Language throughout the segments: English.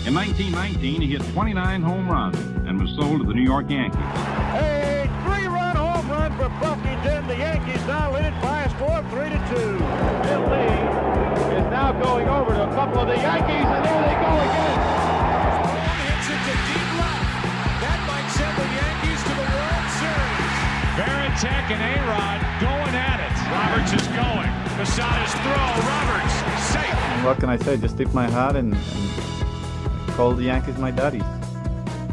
In 1919, he hit 29 home runs and was sold to the New York Yankees. A three-run home run for Buffington. The Yankees now lead it by a score of 3-2. Bill Lee is now going over to a couple of the Yankees, and there they go again. Brown hits it to deep left. That might send the Yankees to the World Series. Varitek and A-Rod going at it. Roberts is going. Posada's throw. Roberts safe. What can I say? Just tip my hat and call the Yankees my daddies.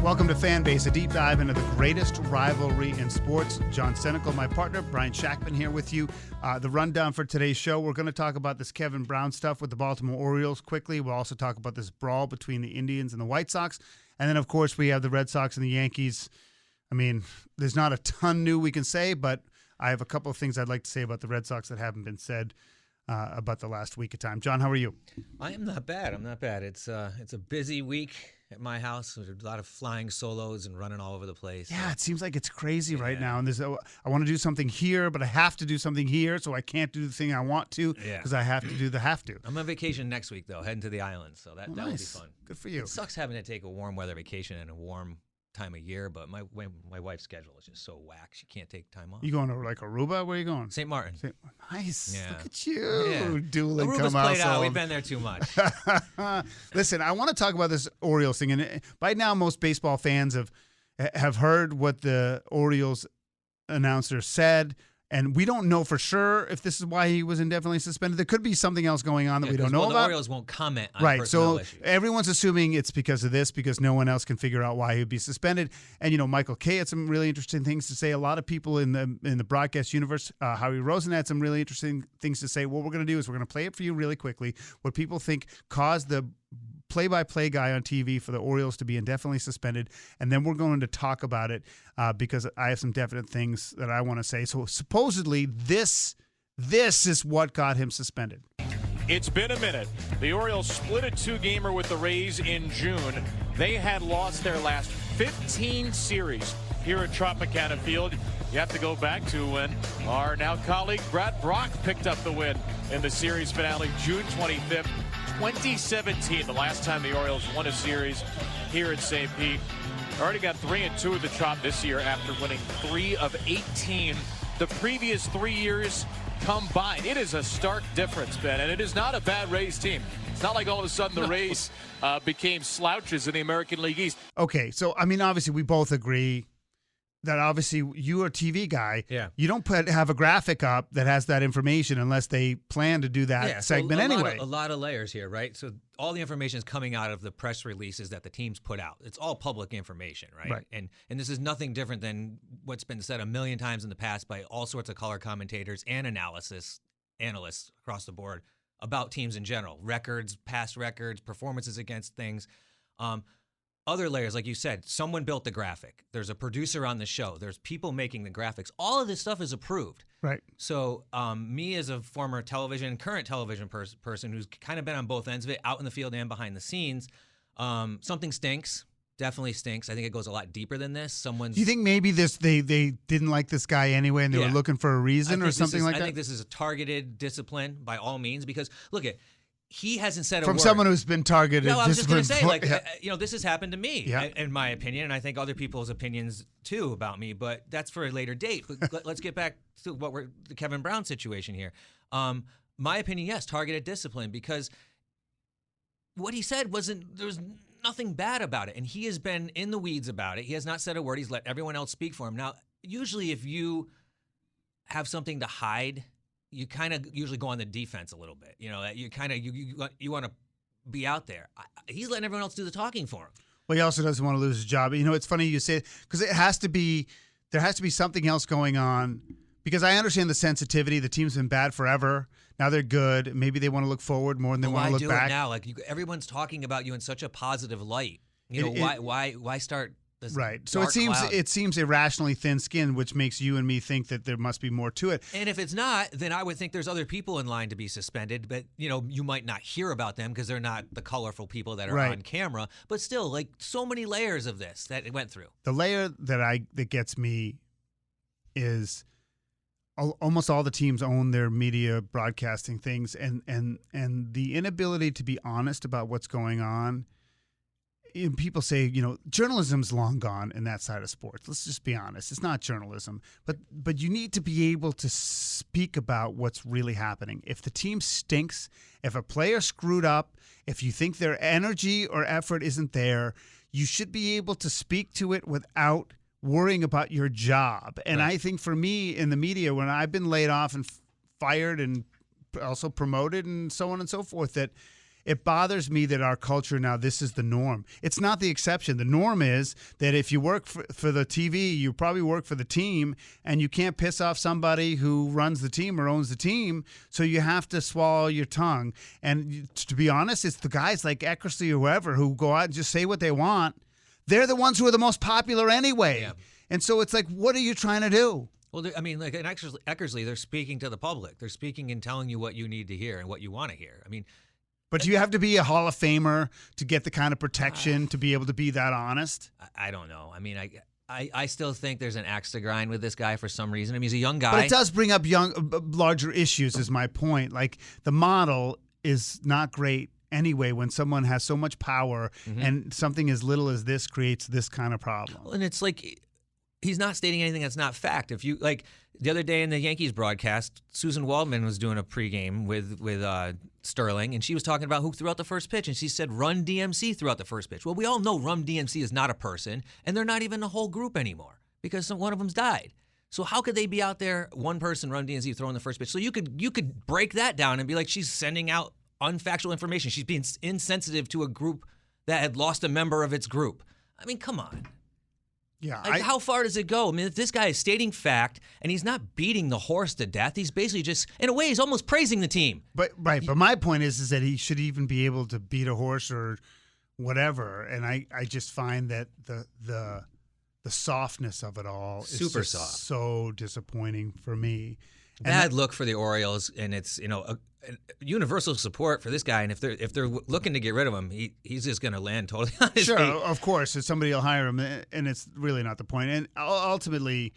Welcome to Fanbase, a deep dive into the greatest rivalry in sports. John Senecal, my partner, Brian Shackman here with you. The rundown for today's show, we're going to talk about this Kevin Brown stuff with the Baltimore Orioles quickly. We'll also talk about this brawl between the Indians and the White Sox. And then, of course, we have the Red Sox and the Yankees. I mean, there's not a ton new we can say, but I have a couple of things I'd like to say about the Red Sox that haven't been said about the last week of time. John, how are you? I am not bad. I'm not bad. It's a busy week at my house. There's a lot of flying solos and running all over the place. Yeah, it seems like it's crazy right now. And I want to do something here, but I have to do something here, so I can't do the thing I want to because I have to do the have to. I'm on vacation next week, though, heading to the islands, so that will be fun. Good for you. It sucks having to take a warm weather vacation in a warm time of year, but my wife's schedule is just so whack. She can't take time off. You going to like Aruba? Where are you going? St. Martin. Nice. Yeah. Look at you. Dueling Aruba's come played out. household. We've been there too much. Listen, I want to talk about this Orioles thing. And by now, most baseball fans have heard what the Orioles announcer said. And we don't know for sure if this is why he was indefinitely suspended. There could be something else going on that we don't know about. The Orioles won't comment on right. personnel So issues. everyone's assuming it's because of this, because no one else can figure out why he would be suspended. And Michael Kay had some really interesting things to say. A lot of people in the broadcast universe, Howie Rosen had some really interesting things to say. What we're going to do is we're going to play it for you really quickly. What people think caused the play-by-play guy on TV for the Orioles to be indefinitely suspended, and then we're going to talk about it because I have some definite things that I want to say. So supposedly this is what got him suspended. It's been a minute. The Orioles split a two-gamer with the Rays in June. They had lost their last 15 series here at Tropicana Field. You have to go back to when our now colleague Brad Brock picked up the win in the series finale June 25th, 2017, the last time the Orioles won a series here at St. Pete. Already got 3-2 at the Trop this year after winning 3 of 18 the previous 3 years combined. It is a stark difference, Ben, and it is not a bad Rays team. It's not like all of a sudden the Rays became slouches in the American League East. Okay, so, I mean, obviously we both agree that obviously you're a TV guy. Yeah. You don't have a graphic up that has that information unless they plan to do that segment anyway. A lot of layers here, right? So all the information is coming out of the press releases that the teams put out. It's all public information, right? And this is nothing different than what's been said a million times in the past by all sorts of color commentators and analysts across the board about teams in general. Records, past records, performances against things. Other layers, like you said, someone built the graphic. There's a producer on the show. There's people making the graphics. All of this stuff is approved. Right. So me as a former current television person who's kind of been on both ends of it, out in the field and behind the scenes, something stinks. Definitely stinks. I think it goes a lot deeper than this. Do you think maybe they didn't like this guy anyway and they were looking for a reason or something like that? I think this is a targeted discipline by all means because, look, he hasn't said a From word. someone who's been targeted. No, I was just going to say, this has happened to me, Yeah. in my opinion, and I think other people's opinions too about me. But that's for a later date. But let's get back to the Kevin Brown situation here. My opinion, yes, targeted discipline because what he said there was nothing bad about it, and he has been in the weeds about it. He has not said a word. He's let everyone else speak for him. Now, usually, if you have something to hide, you kind of usually go on the defense a little bit. You kind of you want to be out there. He's letting everyone else do the talking for him. Well, he also doesn't want to lose his job. It's funny you say because there has to be something else going on. Because I understand the sensitivity. The team's been bad forever. Now they're good. Maybe they want to look forward more than they want to look back. Why do it now? Like everyone's talking about you in such a positive light. Why start? Right. So it seems irrationally thin-skinned, which makes you and me think that there must be more to it. And if it's not, then I would think there's other people in line to be suspended, but you might not hear about them because they're not the colorful people that are on camera. But still, like so many layers of this that it went through. The layer that gets me is almost all the teams own their media broadcasting things, and the inability to be honest about what's going on people say, journalism's long gone in that side of sports. Let's just be honest. It's not journalism. But you need to be able to speak about what's really happening. If the team stinks, if a player screwed up, if you think their energy or effort isn't there, you should be able to speak to it without worrying about your job. And I think for me in the media, when I've been laid off and fired and also promoted and so on and so forth, that it bothers me that our culture now, this is the norm. It's not the exception. The norm is that if you work for the TV, you probably work for the team, and you can't piss off somebody who runs the team or owns the team, so you have to swallow your tongue. And to be honest, it's the guys like Eckersley or whoever who go out and just say what they want. They're the ones who are the most popular anyway. Yeah. And so it's like, what are you trying to do? Well, I mean, like in Eckersley, they're speaking to the public. They're speaking and telling you what you need to hear and what you want to hear. I mean, but do you have to be a Hall of Famer to get the kind of protection to be able to be that honest? I don't know. I mean, I still think there's an axe to grind with this guy for some reason. I mean, he's a young guy. But it does bring up larger issues, is my point. Like, the model is not great anyway when someone has so much power and something as little as this creates this kind of problem. And it's like, he's not stating anything that's not fact. If you like the other day in the Yankees broadcast, Susan Waldman was doing a pregame with Sterling, and she was talking about who threw out the first pitch, and she said Run DMC threw out the first pitch. Well, we all know Run DMC is not a person, and they're not even the whole group anymore because one of them's died. So how could they be out there, one person, Run DMC, throwing the first pitch? So you could break that down and be like, she's sending out unfactual information. She's being insensitive to a group that had lost a member of its group. I mean, come on. Yeah, like, how far does it go? I mean, if this guy is stating fact, and he's not beating the horse to death. He's basically just, in a way, he's almost praising the team. But my point is that he should even be able to beat a horse or whatever. And I just find that the softness of it all is super soft, so disappointing for me. Bad look for the Orioles, and it's a universal support for this guy. And if they're looking to get rid of him, he's just going to land totally on his feet. Sure, of course, somebody will hire him, and it's really not the point. And ultimately,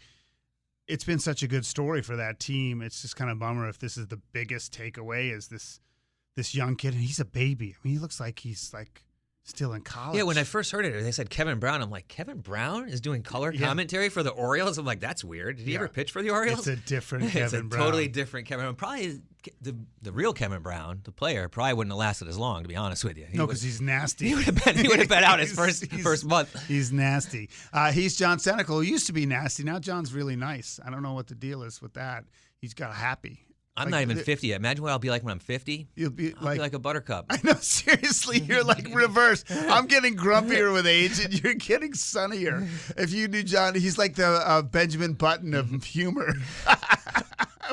it's been such a good story for that team. It's just kind of a bummer if this is the biggest takeaway is this young kid, and he's a baby. I mean, he looks like he's like still in college. Yeah, when I first heard it, they said Kevin Brown. I'm like, Kevin Brown is doing color commentary for the Orioles? I'm like, that's weird. Did he ever pitch for the Orioles? It's a different Kevin Brown. Totally different Kevin Brown. Probably the real Kevin Brown, the player, probably wouldn't have lasted as long, to be honest with you. No, because he's nasty. He would have been out his first month. He's nasty. He's John Senecal, who used to be nasty. Now John's really nice. I don't know what the deal is with that. He's got happy. I'm not even 50 yet. Imagine what I'll be like when I'm 50. I'll be like a buttercup. I know, seriously, you're like reverse. I'm getting grumpier with age, and you're getting sunnier. If you knew John, he's like the Benjamin Button of humor.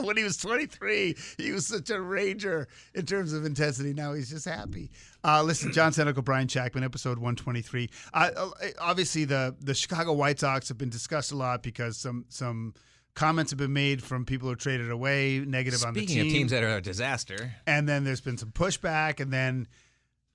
When he was 23, he was such a rager in terms of intensity. Now he's just happy. Listen, John Senecal, Brian Chapman, episode 123. Obviously, the Chicago White Sox have been discussed a lot because some comments have been made from people who traded away, negative on the team. Speaking of teams that are a disaster. And then there's been some pushback, and then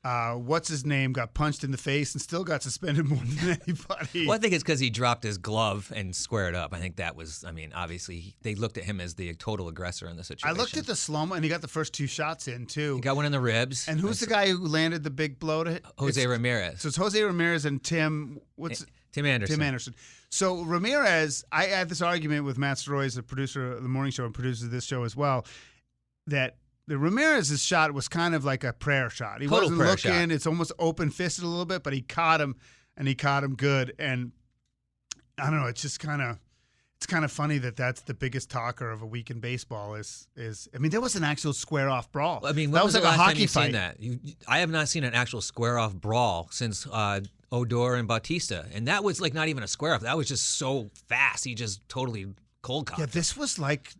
what's-his-name got punched in the face and still got suspended more than anybody. Well, I think it's because he dropped his glove and squared up. I think that was, obviously, they looked at him as the total aggressor in the situation. I looked at the slow-mo, and he got the first 2 shots in, too. He got one in the ribs. And who's the guy who landed the big blow to him? Jose Ramirez. So it's Jose Ramirez and Tim Anderson. Tim Anderson. So Ramirez, I had this argument with Matt Soroy, the producer of the morning show and produces this show as well, that the Ramirez's shot was kind of like a prayer shot. He wasn't looking. Shot. It's almost open-fisted a little bit, but he caught him, and he caught him good. And I don't know. It's just kind of funny that that's the biggest talker of a week in baseball. Is there was an actual square-off brawl. I mean, that was like a hockey fight. That I have not seen an actual square-off brawl since Odor and Bautista, and that was like not even a square off. That was just so fast. He just totally cold cocked. Yeah, this was like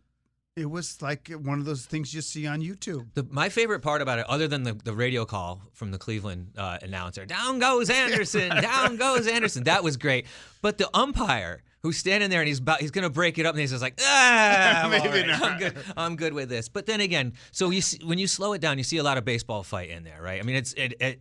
one of those things you see on YouTube. My favorite part about it, other than the radio call from the Cleveland announcer, "Down goes Anderson, down goes Anderson," that was great. But the umpire who's standing there and he's going to break it up, and he's just like, maybe not. I'm good with this. But then again, so when you slow it down, you see a lot of baseball fight in there, right? I mean,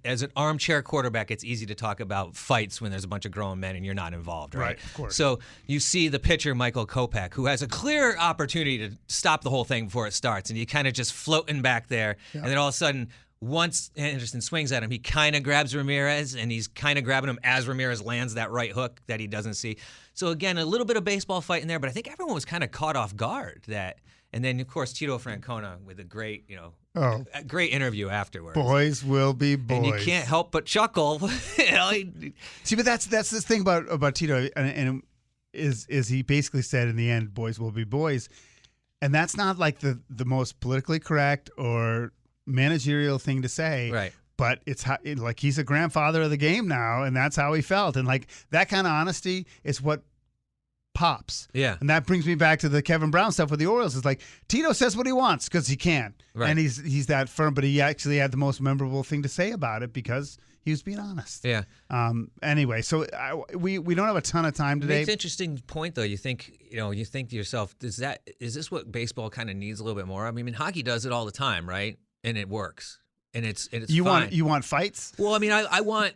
as an armchair quarterback, it's easy to talk about fights when there's a bunch of grown men and you're not involved, right? Right, of course. So you see the pitcher, Michael Kopech, who has a clear opportunity to stop the whole thing before it starts, and you kind of just floating back there, and then all of a sudden, once Anderson swings at him, he kind of grabs Ramirez, and he's kind of grabbing him as Ramirez lands that right hook that he doesn't see. So again, a little bit of baseball fight in there, but I think everyone was kind of caught off guard that. And then of course Tito Francona with a great, a great interview afterwards. Boys will be boys. And you can't help but chuckle. See, but that's this thing about Tito, and is he basically said in the end, boys will be boys, and that's not like the most politically correct or managerial thing to say, right? But it's like he's a grandfather of the game now, and that's how he felt, and like that kind of honesty is what pops. Yeah. And that brings me back to the Kevin Brown stuff with the Orioles. It's like Tito says what he wants because he can, right. and he's that firm, but he actually had the most memorable thing to say about it because he was being honest. Yeah. Anyway, so we don't have a ton of time today. It's an interesting point, though. You think to yourself, is this what baseball kind of needs a little bit more? I mean, hockey does it all the time, right? And it works, and it's you fine. want fights? Well, I mean, I want.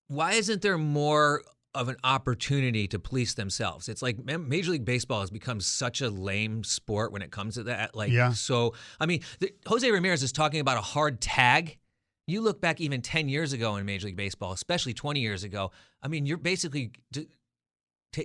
Why isn't there more of an opportunity to police themselves? It's like Major League Baseball has become such a lame sport when it comes to that. Like, yeah. So I mean, Jose Ramirez is talking about a hard tag. You look back even 10 years ago in Major League Baseball, especially 20 years ago. I mean, you're basically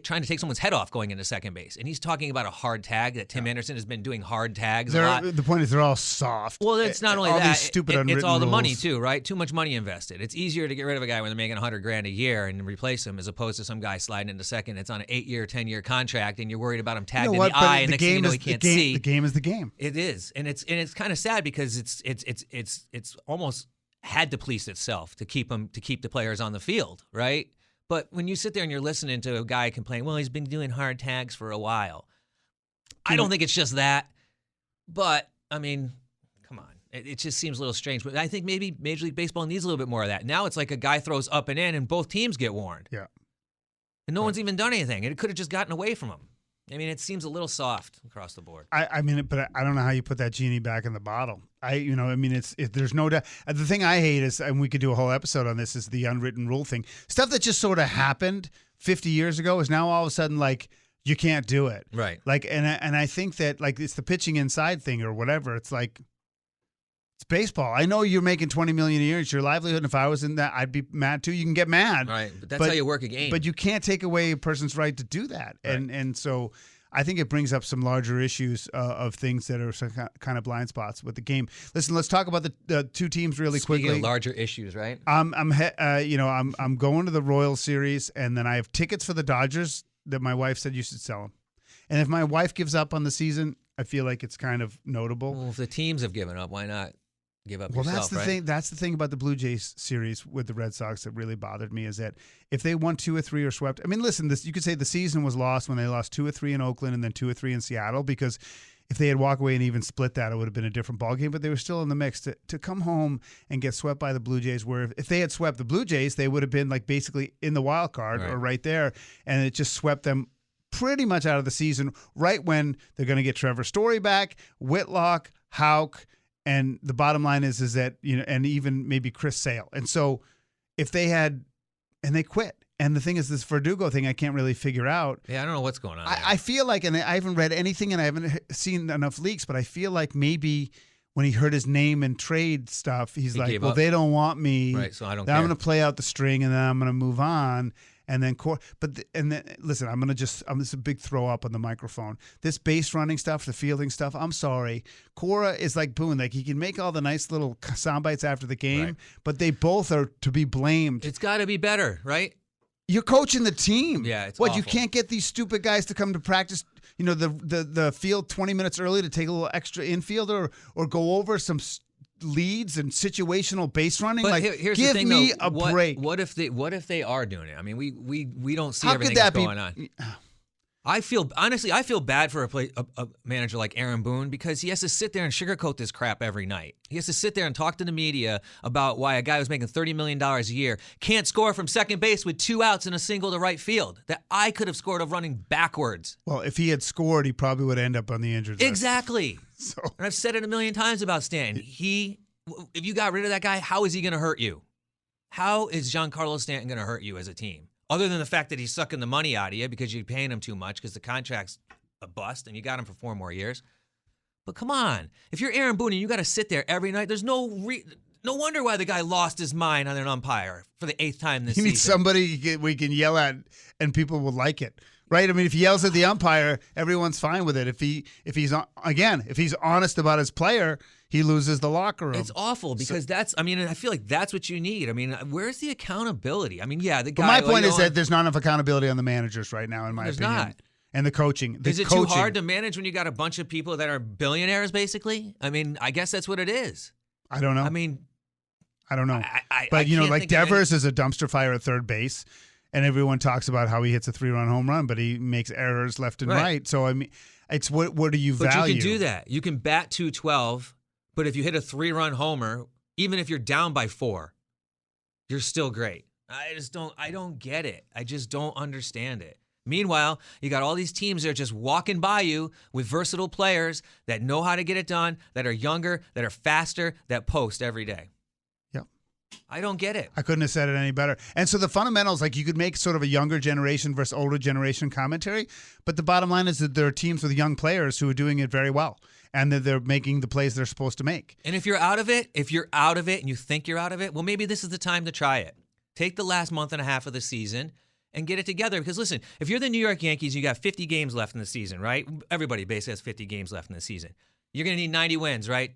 trying to take someone's head off going into second base. And he's talking about a hard tag, that Tim Anderson has been doing hard tags a lot. The point is they're all soft. Well, it's not only all that. These stupid it's all the rules. money, too, right? Too much money invested. It's easier to get rid of a guy when they're making $100,000 a year and replace him as opposed to some guy sliding into second. It's on an 8-year, 10-year contract, and you're worried about him tagged in the eye, and next thing you know he can't see. The game is the game. It is. And it's kind of sad because it's almost had to police itself to keep the players on the field, right? But when you sit there and you're listening to a guy complain, well, he's been doing hard tags for a while. I don't think it's just that. But, I mean, come on. It just seems a little strange. But I think maybe Major League Baseball needs a little bit more of that. Now it's like a guy throws up and in and both teams get warned. Yeah. And no one's even done anything. And it could have just gotten away from him. I mean, it seems a little soft across the board. I mean, but I don't know how you put that genie back in the bottle. There's no doubt. The thing I hate is, and we could do a whole episode on this, is the unwritten rule thing. Stuff that just sort of happened 50 years ago is now all of a sudden like you can't do it. Right. Like, and I think that like it's the pitching inside thing or whatever. It's like it's baseball. I know you're making $20 million a year. It's your livelihood. And if I was in that, I'd be mad too. You can get mad. Right. But that's how you work a game. But you can't take away a person's right to do that. Right. And so I think it brings up some larger issues of things that are some kind of blind spots with the game. Listen, let's talk about the two teams really quickly. Speaking of larger issues, right? I'm going to the Royals series, and then I have tickets for the Dodgers that my wife said you should sell them. And if my wife gives up on the season, I feel like it's kind of notable. Well, if the teams have given up, why not give up yourself, that's the right? thing. That's the thing about the Blue Jays series with the Red Sox that really bothered me is that if they won 2 or 3 or swept, I mean, listen, you could say the season was lost when they lost 2 or 3 in Oakland and then 2 or 3 in Seattle, because if they had walked away and even split that, it would have been a different ballgame. But they were still in the mix to come home and get swept by the Blue Jays. Where if they had swept the Blue Jays, they would have been like basically in the wild card or right there, and it just swept them pretty much out of the season. Right when they're going to get Trevor Story back, Whitlock, Houck. And the bottom line is that, and even maybe Chris Sale. And so if they had, and they quit. And the thing is, this Verdugo thing I can't really figure out. Yeah, I don't know what's going on. I feel like, and I haven't read anything and I haven't seen enough leaks, but I feel like maybe when he heard his name and trade stuff, he's like, well, they don't want me. Right, so I don't care. I'm going to play out the string and then I'm going to move on. And then, listen, I'm just a big throw up on the microphone. This base running stuff, the fielding stuff, I'm sorry. Cora is like Boone. Like, he can make all the nice little sound bites after the game, but they both are to be blamed. It's got to be better, right? You're coaching the team. Yeah, it's what, awful. You can't get these stupid guys to come to practice, the field 20 minutes early to take a little extra infield or go over some leads and situational base running. But like, here's give the thing, me though. a break. What if they are doing it? I mean, we don't see How everything could that that's going on. I feel bad for a manager like Aaron Boone because he has to sit there and sugarcoat this crap every night. He has to sit there and talk to the media about why a guy who's making $30 million a year can't score from second base with 2 outs and a single to right field. That I could have scored of running backwards. Well, if he had scored, he probably would end up on the injured list. Exactly. So. And I've said it a million times about Stanton. If you got rid of that guy, how is he going to hurt you? How is Giancarlo Stanton going to hurt you as a team? Other than the fact that he's sucking the money out of you because you're paying him too much because the contract's a bust and you got him for 4 more years. But come on, if you're Aaron Boone and you got to sit there every night, there's no wonder why the guy lost his mind on an umpire for the 8th time this season. You need somebody we can yell at and people will like it. Right? I mean, if he yells at the umpire, everyone's fine with it. If he's honest about his player, he loses the locker room. It's awful because I feel like that's what you need. I mean, where's the accountability? I mean, yeah, the guy. But my point is that there's not enough accountability on the managers right now, in my opinion. There's not. And the coaching. Is it too hard to manage when you got a bunch of people that are billionaires, basically? I mean, I guess that's what it is. I don't know. I mean, I don't know. But, like Devers is a dumpster fire at third base. And everyone talks about how he hits a 3-run home run, but he makes errors left and right. So, I mean, it's what do you value? But you can do that. You can bat .212, but if you hit a 3-run homer, even if you're down by 4, you're still great. I don't get it. I just don't understand it. Meanwhile, you got all these teams that are just walking by you with versatile players that know how to get it done, that are younger, that are faster, that post every day. I don't get it. I couldn't have said it any better. And so the fundamentals, like you could make sort of a younger generation versus older generation commentary, but the bottom line is that there are teams with young players who are doing it very well and that they're making the plays they're supposed to make. And if you're out of it and you think you're out of it, well, maybe this is the time to try it. Take the last month and a half of the season and get it together. Because listen, if you're the New York Yankees, you got 50 games left in the season, right? Everybody basically has 50 games left in the season. You're going to need 90 wins, right?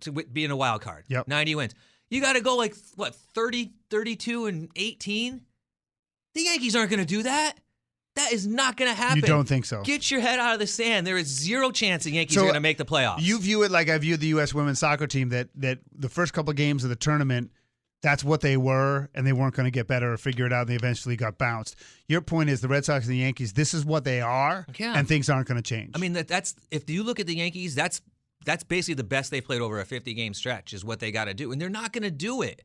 To be in a wild card. Yep. 90 wins. You got to go 30, 32, and 18? The Yankees aren't going to do that. That is not going to happen. You don't think so? Get your head out of the sand. There is zero chance the Yankees are going to make the playoffs. You view it like I view the U.S. women's soccer team, that the first couple of games of the tournament, that's what they were, and they weren't going to get better or figure it out, and they eventually got bounced. Your point is the Red Sox and the Yankees, this is what they are, and things aren't going to change. I mean, that's if you look at the Yankees, that's basically the best they played over a 50-game stretch is what they got to do. And they're not going to do it.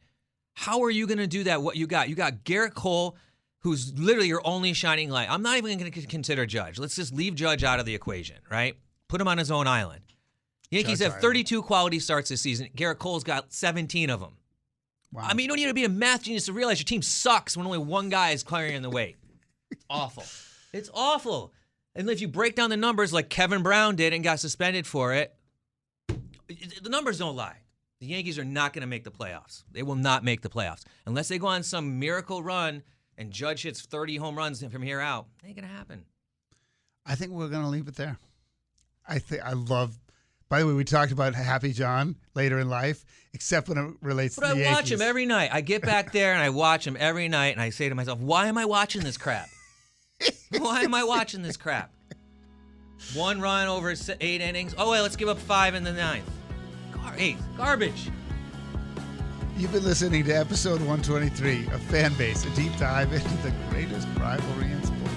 How are you going to do that, what you got? You got Garrett Cole, who's literally your only shining light. I'm not even going to consider Judge. Let's just leave Judge out of the equation, right? Put him on his own island. Yankees have 32 quality starts this season. Garrett Cole's got 17 of them. Wow. I mean, you don't need to be a math genius to realize your team sucks when only one guy is carrying the weight. Awful. It's awful. And if you break down the numbers like Kevin Brown did and got suspended for it, the numbers don't lie. The Yankees are not going to make the playoffs. They will not make the playoffs. Unless they go on some miracle run and Judge hits 30 home runs from here out, it ain't going to happen. I think we're going to leave it there. By the way, we talked about Happy John later in life, except when it relates to the Yankees. But I watch him every night. I get back there and I watch him every night, and I say to myself, why am I watching this crap? Why am I watching this crap? 1 run over 8 innings. Oh, wait, let's give up 5 in the 9th. Garbage. You've been listening to episode 123 of Fan Base, a deep dive into the greatest rivalry in sports.